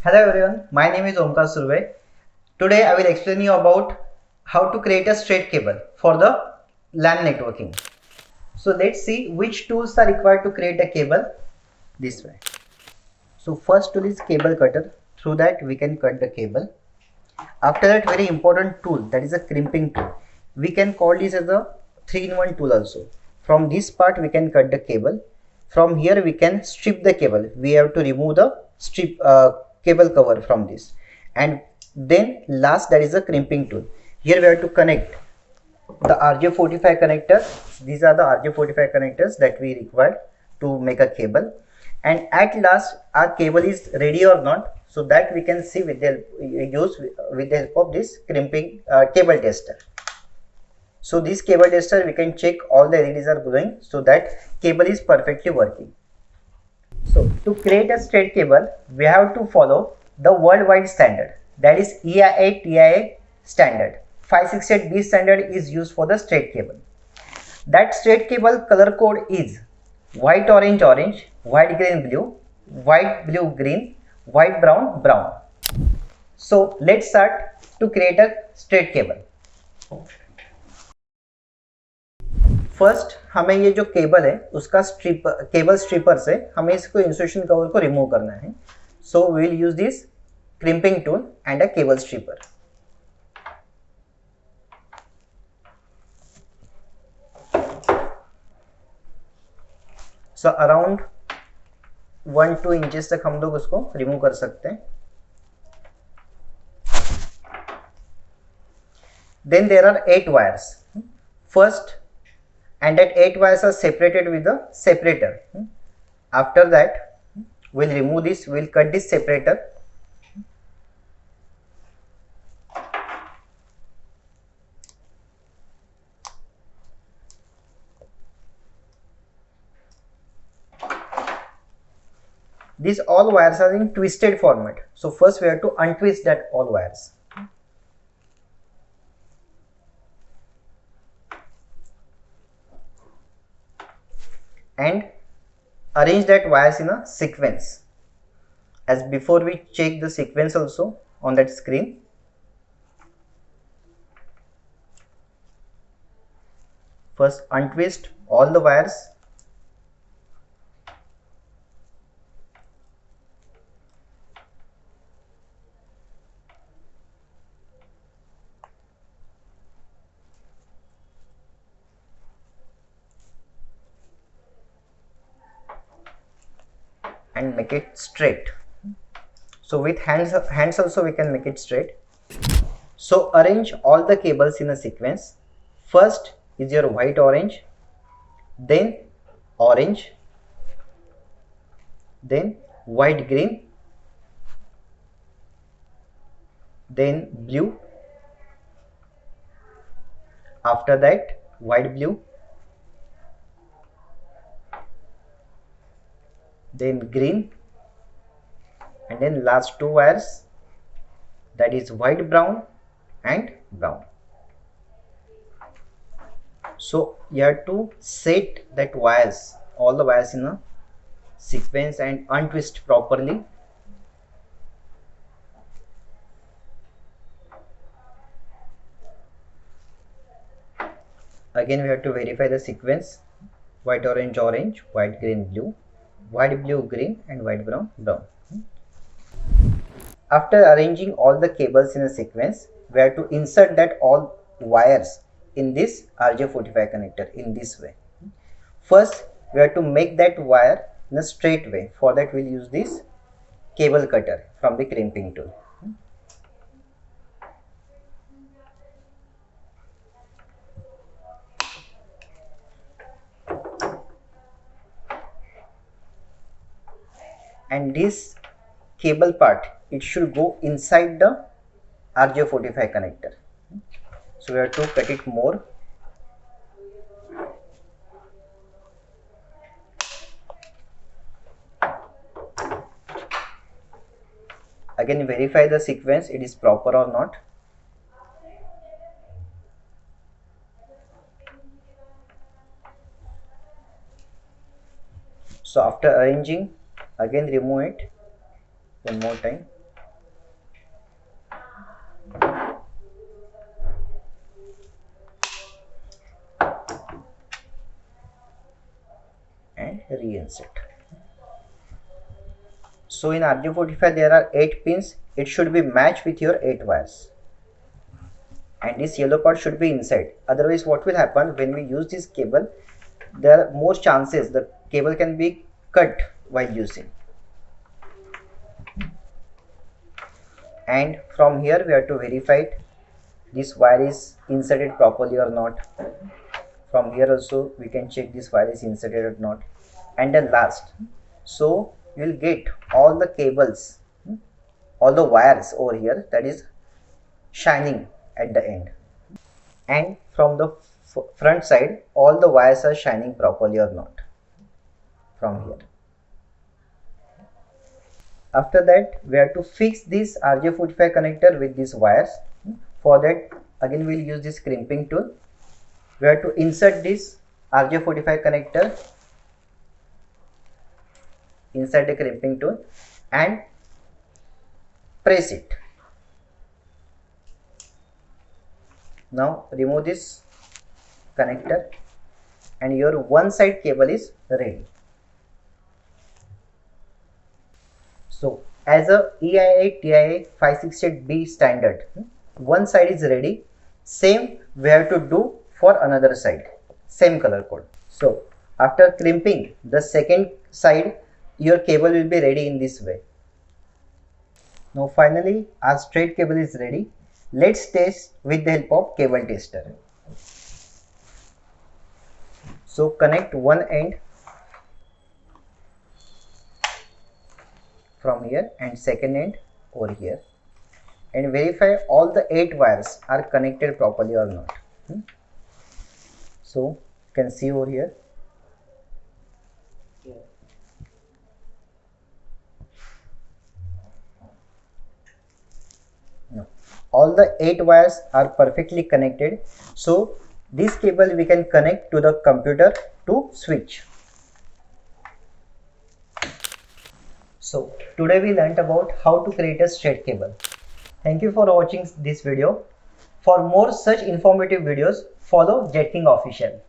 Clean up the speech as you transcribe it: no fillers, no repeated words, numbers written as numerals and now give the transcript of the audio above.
Hello everyone, my name is Omkar Surve. Today I will explain you about how to create a straight cable for the LAN networking. So let's see which tools are required to create a cable this way. So first tool is cable cutter. Through that we can cut the cable. After that, very important tool, that is a crimping tool. We can call this as a 3-in-1 tool also. From this part we can cut the cable. From here we can strip the cable. We have to remove the cable cover from this. And then last, that is a crimping tool. Here we have to connect the RJ45 connectors. These are the RJ45 connectors that we require to make a cable. And at last our cable is ready or not, so that we can see with the help of this crimping cable tester. So this cable tester, we can check all the LEDs are glowing, so that cable is perfectly working. So to create a straight cable, we have to follow the worldwide standard, that is EIA-TIA standard. 568B standard is used for the straight cable. That straight cable color code is white orange orange, white green blue, white blue green, white brown brown. So let's start to create a straight cable. First हमें ये जो cable है उसका cable stripper से हमें इसको insulation cover को remove करना है. So we will use this crimping tool and a cable stripper. So around 1-2 inches तक हम लोग उसको रिमूव कर सकते हैं. Then there are 8 wires. First, and that 8 wires are separated with a separator. After that, we'll remove this, we'll cut this separator. These all wires are in twisted format. So first we have to untwist that all wires. And arrange that wires in a sequence. As before, we check the sequence also on that screen. First untwist all the wires. And make it straight. So with hands also we can make it straight. So arrange all the cables in a sequence. First is your white orange, then orange, then white green, then blue, after that white blue, then green, and then last 2 wires, that is white brown and brown. So you have to set that wires, all the wires in a sequence and untwist properly. Again we have to verify the sequence: white orange orange, white green blue, white blue green, and white brown brown. After arranging all the cables in a sequence, we have to insert that all wires in this RJ45 connector in this way. First we have to make that wire in a straight way. For that we'll use this cable cutter from the crimping tool. And this cable part, it should go inside the RJ45 connector. So we have to cut it more. Again verify the sequence, it is proper or not. So after arranging, again remove it one more time. reinsert. So in RJ45 there are 8 pins. It should be matched with your 8 wires. And this yellow part should be inside. Otherwise what will happen when we use this cable, there are more chances the cable can be cut while using. And from here we have to verify this wire is inserted properly or not. From here also we can check this wire is inserted or not. And then last, so you will get all the cables, all the wires over here, that is shining at the end. And from the front side all the wires are shining properly or not from here. After that we have to fix this RJ45 connector with these wires. For that again we will use this crimping tool. We have to insert this RJ45 connector inside the crimping tool and press it. Now remove this connector and your one side cable is ready. So as a EIA TIA 568B standard, one side is ready. Same we have to do for another side, same color code. So after crimping the second side, your cable will be ready in this way. Now finally our straight cable is ready. Let's test with the help of cable tester. So connect one end from here and second end over here and verify all the 8 wires are connected properly or not. So you can see over here. No, all the 8 wires are perfectly connected. So this cable we can connect to the computer to switch. So today we learnt about how to create a straight cable. Thank you for watching this video. For more such informative videos, follow Jetking Official.